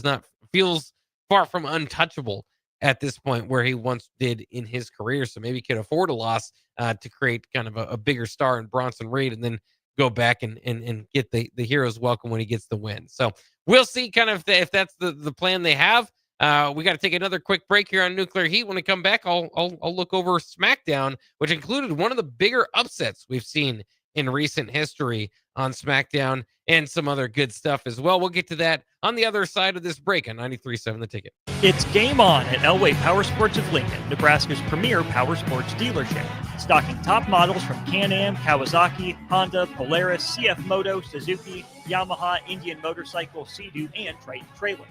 feels far from untouchable at this point where he once did in his career. So maybe he could afford a loss to create kind of a bigger star in Bronson Reed, and then go back and get the hero's welcome when he gets the win. So we'll see kind of if that's the plan they have. We got to take another quick break here on Nuclear Heat. When I come back, I'll look over SmackDown, which included one of the bigger upsets we've seen in recent history. on SmackDown and some other good stuff as well. We'll get to that on the other side of this break on 93.7 The Ticket. It's game on at Elway Power Sports of Lincoln, Nebraska's premier power sports dealership. Stocking top models from Can-Am, Kawasaki, Honda, Polaris, CF Moto, Suzuki, Yamaha, Indian Motorcycle, Sea-Doo, and Triton trailers.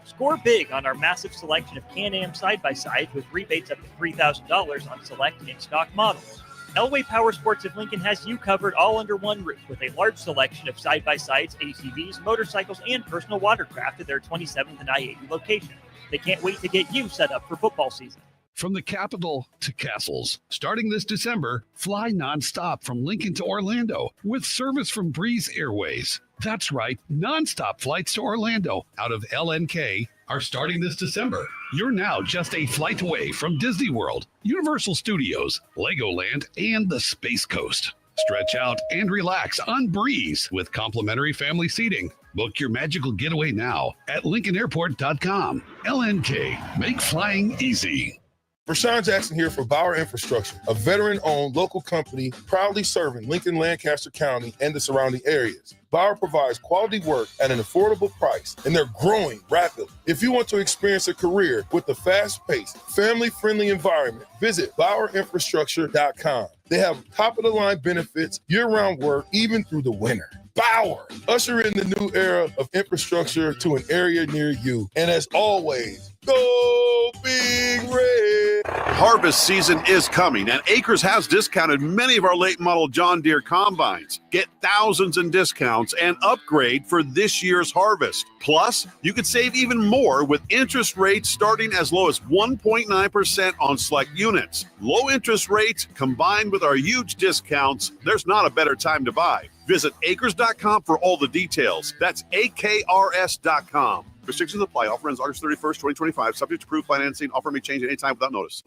Score big on our massive selection of Can-Am side-by-sides with rebates up to $3,000 on select in-stock models. Elway Power Sports of Lincoln has you covered all under one roof with a large selection of side-by-sides, ATVs, motorcycles, and personal watercraft at their 27th and I-80 location. They can't wait to get you set up for football season. From the capital to castles, starting this December, fly nonstop from Lincoln to Orlando with service from Breeze Airways. That's right, nonstop flights to Orlando out of LNK are starting this December. You're now just a flight away from Disney World, Universal Studios, Legoland, and the Space Coast. Stretch out and relax on Breeze with complimentary family seating. Book your magical getaway now at LincolnAirport.com. LNK, make flying easy. Rashawn Jackson here for Bauer Infrastructure, a veteran-owned local company proudly serving Lincoln, Lancaster County, and the surrounding areas. Bauer provides quality work at an affordable price, and they're growing rapidly. If you want to experience a career with a fast-paced, family-friendly environment, visit BauerInfrastructure.com. They have top-of-the-line benefits, year-round work, even through the winter. Bauer, usher in the new era of infrastructure to an area near you. And as always, go Big Red. Harvest season is coming, and Acres has discounted many of our late model John Deere combines. Get thousands in discounts and upgrade for this year's harvest. Plus, you could save even more with interest rates starting as low as 1.9% on select units. Low interest rates combined with our huge discounts, there's not a better time to buy. Visit acres.com for all the details. That's AKRS.com. Restrictions apply. Offer ends August 31st, 2025. Subject to approved financing. Offer may change at any time without notice.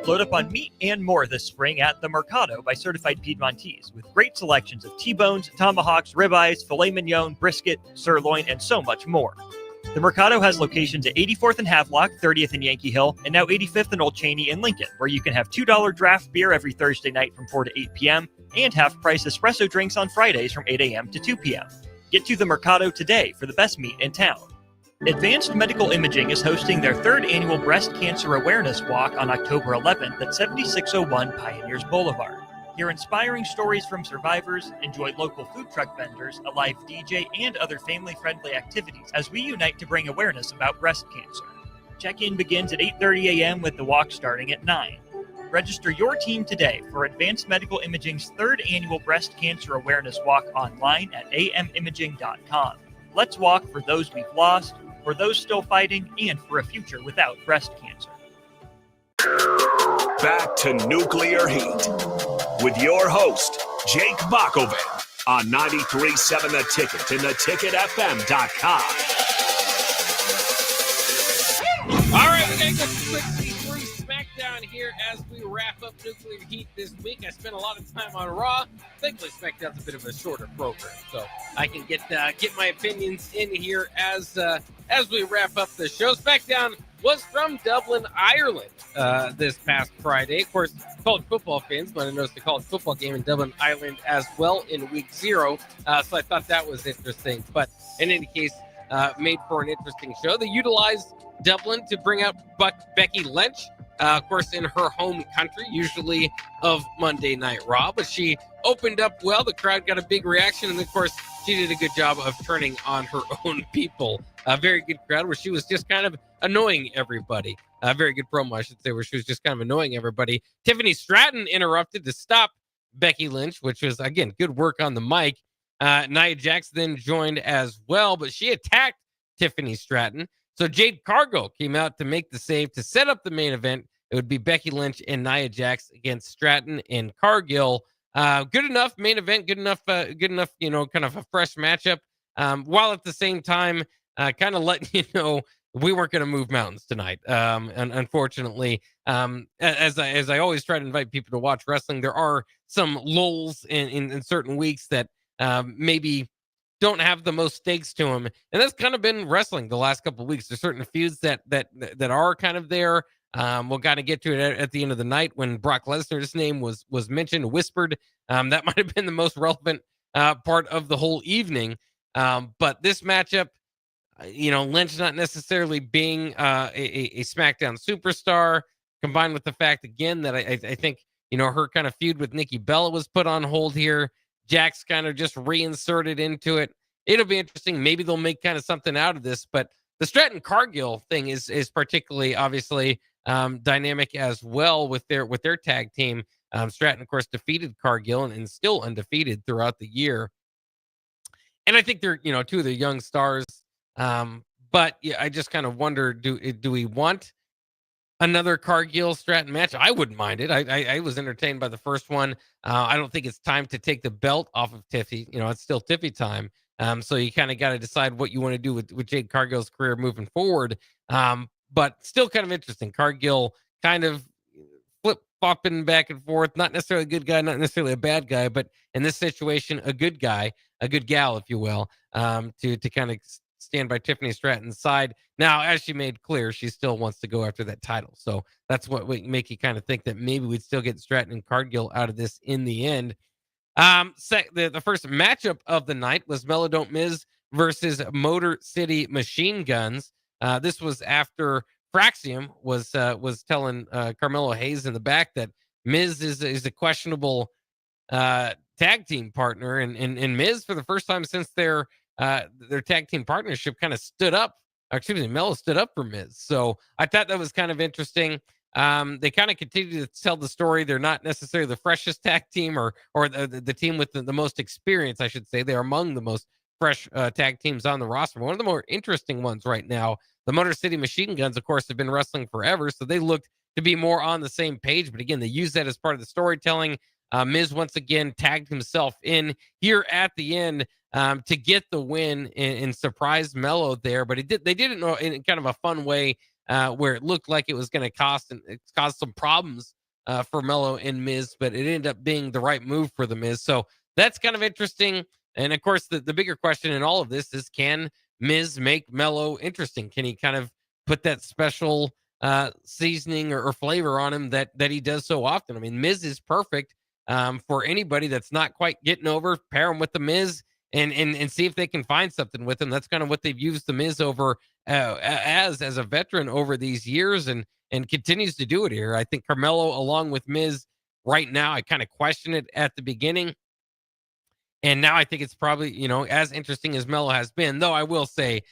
Load up on meat and more this spring at The Mercado by Certified Piedmontese with great selections of T-bones, tomahawks, ribeyes, filet mignon, brisket, sirloin, and so much more. The Mercado has locations at 84th and Havelock, 30th and Yankee Hill, and now 85th and Old Cheney in Lincoln, where you can have $2 draft beer every Thursday night from 4 to 8 p.m. and half-price espresso drinks on Fridays from 8 a.m. to 2 p.m. Get to The Mercado today for the best meat in town. Advanced Medical Imaging is hosting their third annual Breast Cancer Awareness Walk on October 11th at 7601 Pioneers Boulevard. Hear inspiring stories from survivors, enjoy local food truck vendors, a live DJ, and other family-friendly activities as we unite to bring awareness about breast cancer. Check-in begins at 8:30 a.m. with the walk starting at 9. Register your team today for Advanced Medical Imaging's third annual Breast Cancer Awareness Walk online at amimaging.com. Let's walk for those we've lost, for those still fighting, and for a future without breast cancer. Back to Nuclear Heat with your host, Jake Bockoven on 93.7 The Ticket and theticketfm.com. All right, we got to go quickly through SmackDown here as we wrap up Nuclear Heat this week. I spent a lot of time on Raw. Thankfully, SmackDown's a bit of a shorter program, so I can get my opinions in here as we wrap up the show. SmackDown was from Dublin, Ireland this past Friday. Of course, college football fans might have noticed the college football game in Dublin, Ireland as well in week 0. So I thought that was interesting. But in any case, made for an interesting show. They utilized Dublin to bring out Becky Lynch, of course, in her home country, usually of Monday Night Raw. But she opened up well. The crowd got a big reaction. And, of course, she did a good job of turning on her own people. A very good crowd where she was just kind of annoying everybody. A very good promo, I should say, where she was just kind of annoying everybody. Tiffany Stratton interrupted to stop Becky Lynch, which was, again, good work on the mic. Nia Jax then joined as well, but she attacked Tiffany Stratton. So Jade Cargill came out to make the save to set up the main event. It would be Becky Lynch and Nia Jax against Stratton and Cargill. Good enough main event, good enough, kind of a fresh matchup. While at the same time, kind of letting you know we weren't going to move mountains tonight. And unfortunately, as I always try to invite people to watch wrestling, there are some lulls in certain weeks that maybe don't have the most stakes to them, and that's kind of been wrestling the last couple of weeks. There's certain feuds that are kind of there. We'll kind of get to it at the end of the night when Brock Lesnar's name was mentioned, whispered. That might have been the most relevant part of the whole evening. But this matchup, Lynch not necessarily being a SmackDown superstar, combined with the fact, again, that I think, her kind of feud with Nikki Bella was put on hold here. Jack's kind of just reinserted into it. It'll be interesting. Maybe they'll make kind of something out of this. But the Stratton Cargill thing is particularly, obviously, dynamic as well with their tag team. Stratton, of course, defeated Cargill and still undefeated throughout the year. And I think they're, two of the young stars. But yeah, I just kind of wonder, do we want another Cargill Stratton match? I wouldn't mind it. I was entertained by the first one. I don't think it's time to take the belt off of Tiffy. It's still Tiffy time. So you kind of got to decide what you want to do with Jade Cargill's career moving forward. But still kind of interesting. Cargill kind of flip-flopping back and forth. Not necessarily a good guy, not necessarily a bad guy, but in this situation, a good guy, a good gal, if you will, to kind of stand by Tiffany Stratton's side. Now, as she made clear, she still wants to go after that title. So that's what would make you kind of think that maybe we'd still get Stratton and Cargill out of this in the end. The first matchup of the night was Melodome Miz versus Motor City Machine Guns. This was after Fraxium was telling Carmelo Hayes in the back that Miz is a questionable tag team partner, and Miz, for the first time since their tag team partnership, kind of stood up. Excuse me, Melo stood up for Miz. So I thought that was kind of interesting. They kind of continue to tell the story. They're not necessarily the freshest tag team or the team with the most experience, I should say. They're among the most fresh tag teams on the roster. One of the more interesting ones right now, the Motor City Machine Guns, of course, have been wrestling forever, so they looked to be more on the same page. But again, they use that as part of the storytelling. Miz once again tagged himself in here at the end to get the win and surprise Melo there. But they did it in kind of a fun way where it looked like it was going to cause some problems for Melo and Miz, but it ended up being the right move for the Miz. So that's kind of interesting. And of course, the bigger question in all of this is, can Miz make Melo interesting? Can he kind of put that special seasoning or flavor on him that he does so often? I mean, Miz is perfect for anybody that's not quite getting over. Pair him with the Miz and see if they can find something with him. That's kind of what they've used the Miz over as a veteran over these years, and continues to do it here. I think Carmelo, along with Miz, right now, I kind of question it at the beginning. And now I think it's probably, as interesting as Melo has been, though I will say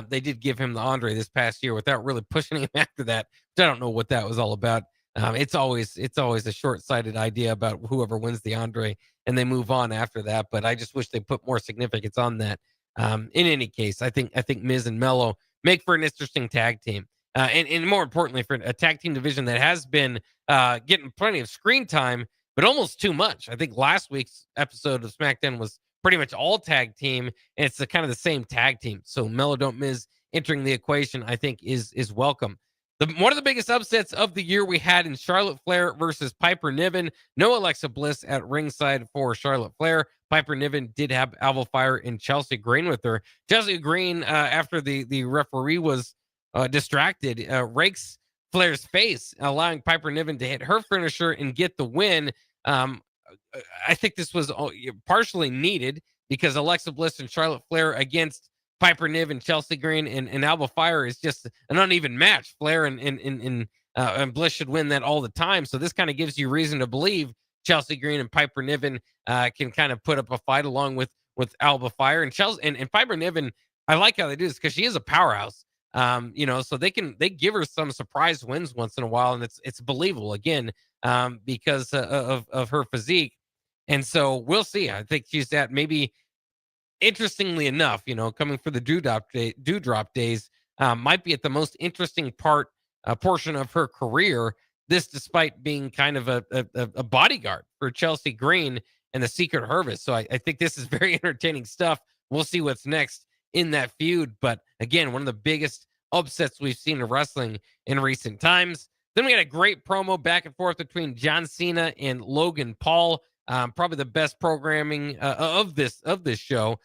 they did give him the Andre this past year without really pushing him after that. I don't know what that was all about. It's always a short-sighted idea about whoever wins the Andre, and they move on after that. But I just wish they put more significance on that. In any case, I think Miz and Melo make for an interesting tag team. And more importantly, for a tag team division that has been getting plenty of screen time, but almost too much. I think last week's episode of SmackDown was pretty much all tag team, and it's kind of the same tag team. So Melodome Miz entering the equation, I think, is welcome. One of the biggest upsets of the year we had in Charlotte Flair versus Piper Niven. No Alexa Bliss at ringside for Charlotte Flair. Piper Niven did have Alva Fire and Chelsea Green with her. Chelsea Green, after the referee was distracted, rakes Flair's face, allowing Piper Niven to hit her finisher and get the win. I think this was partially needed because Alexa Bliss and Charlotte Flair against Piper Niven, Chelsea Green, and Alba Fire is just an uneven match. Flair and Bliss should win that all the time. So this kind of gives you reason to believe Chelsea Green and Piper Niven can kind of put up a fight along with Alba Fire and Chelsea and Piper Niven. I like how they do this because she is a powerhouse. So they give her some surprise wins once in a while, and it's believable again because of her physique. And so we'll see. I think she's at maybe. Interestingly enough, coming for the Dewdrop days, might be at the most interesting portion of her career. This, despite being kind of a bodyguard for Chelsea Green and the Secret Harvest. So I think this is very entertaining stuff. We'll see what's next in that feud. But again, one of the biggest upsets we've seen in wrestling in recent times. Then we had a great promo back and forth between John Cena and Logan Paul. Probably the best programming of this show.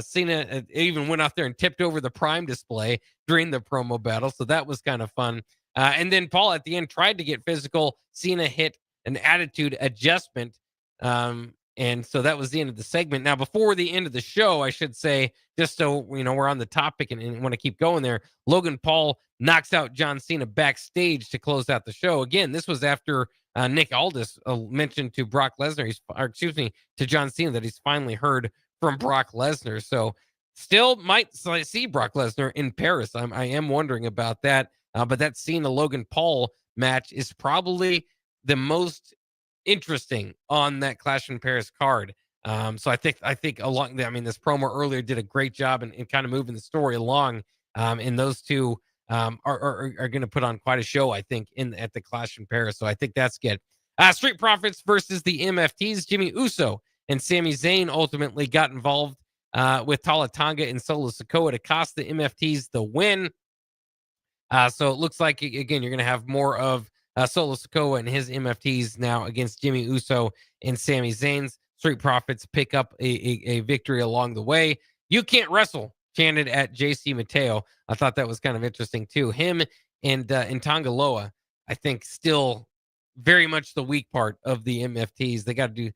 Cena even went out there and tipped over the Prime display during the promo battle, so that was kind of fun. And then Paul at the end tried to get physical. Cena hit an attitude adjustment, and And so that was the end of the segment. Now, before the end of the show, I should say, just so we're on the topic and want to keep going there, Logan Paul knocks out John Cena backstage to close out the show. Again, this was after Nick Aldis mentioned to Brock Lesnar, to John Cena, that he's finally heard from Brock Lesnar. So still might see Brock Lesnar in Paris. I am wondering about that. But that Cena Logan Paul match is probably the most interesting on that Clash in Paris card. So I think along, this promo earlier did a great job in kind of moving the story along. And those two are going to put on quite a show, I think, at the Clash in Paris. So I think that's good. Street Profits versus the MFTs. Jimmy Uso and Sami Zayn ultimately got involved with Tala Tonga and Solo Sikoa to cost the MFTs the win. So it looks like, again, you're going to have more of Solo Sikoa and his MFTs now against Jimmy Uso and Sami Zayn's. Street Profits pick up a victory along the way. You can't wrestle, chanted at JC Mateo. I thought that was kind of interesting too. Him and Tonga Loa, I think, still very much the weak part of the MFTs. They got to do,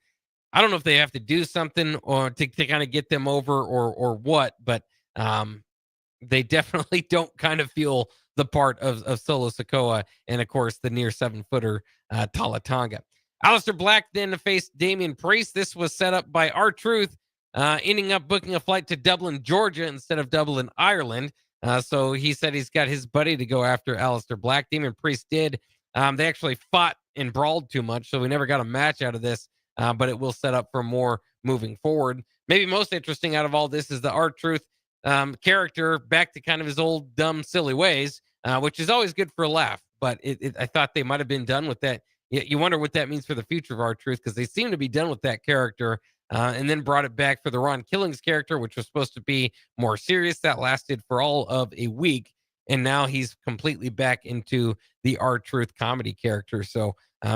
I don't know if they have to do something or to kind of get them over or what, but they definitely don't kind of feel the part of Solo Sikoa and, of course, the near 7-footer Tala Tonga. Aleister Black then faced Damian Priest. This was set up by R-Truth, ending up booking a flight to Dublin, Georgia instead of Dublin, Ireland. So he said he's got his buddy to go after Aleister Black. Damian Priest did. They actually fought and brawled too much, so we never got a match out of this, but it will set up for more moving forward. Maybe most interesting out of all this is the R-Truth character back to kind of his old, dumb, silly ways, which is always good for a laugh. But I thought they might have been done with that. You wonder what that means for the future of R-Truth, because they seem to be done with that character, and then brought it back for the Ron Killings character, which was supposed to be more serious. That lasted for all of a week, and now he's completely back into the R-Truth comedy character. So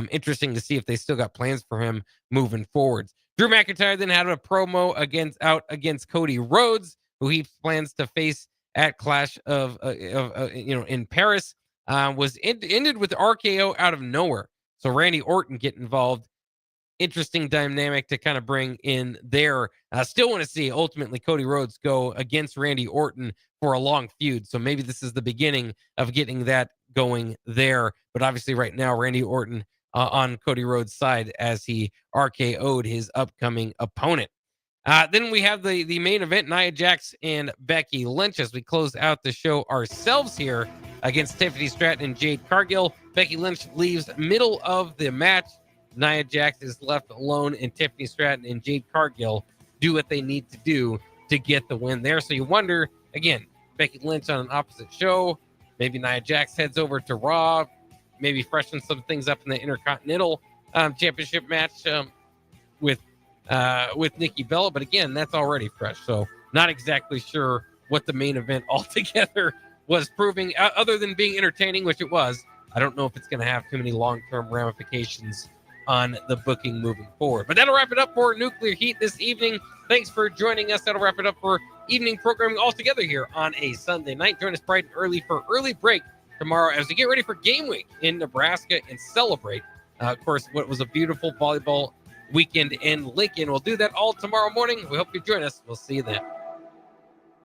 interesting to see if they still got plans for him moving forward. Drew McIntyre then had a promo against Cody Rhodes, who he plans to face at Clash of in Paris. Was ended with RKO out of nowhere. So Randy Orton get involved. Interesting dynamic to kind of bring in there. Still want to see ultimately Cody Rhodes go against Randy Orton for a long feud. So maybe this is the beginning of getting that going there. But obviously right now, Randy Orton on Cody Rhodes' side as he RKO'd his upcoming opponent. Then we have the main event, Nia Jax and Becky Lynch, as we close out the show ourselves here against Tiffany Stratton and Jade Cargill. Becky Lynch leaves middle of the match. Nia Jax is left alone, and Tiffany Stratton and Jade Cargill do what they need to do to get the win there. So you wonder, again, Becky Lynch on an opposite show. Maybe Nia Jax heads over to Raw, maybe freshen some things up in the Intercontinental Championship match with Nikki Bella. But again, that's already fresh. So not exactly sure what the main event altogether was proving, other than being entertaining, which it was. I don't know if it's going to have too many long-term ramifications on the booking moving forward. But that'll wrap it up for Nuclear Heat this evening. Thanks for joining us. That'll wrap it up for evening programming altogether here on a Sunday night. Join us bright and early for early break tomorrow as we get ready for game week in Nebraska and celebrate, of course, what was a beautiful volleyball weekend in Lincoln. We'll do that all tomorrow morning. We hope you join us. We'll see you then.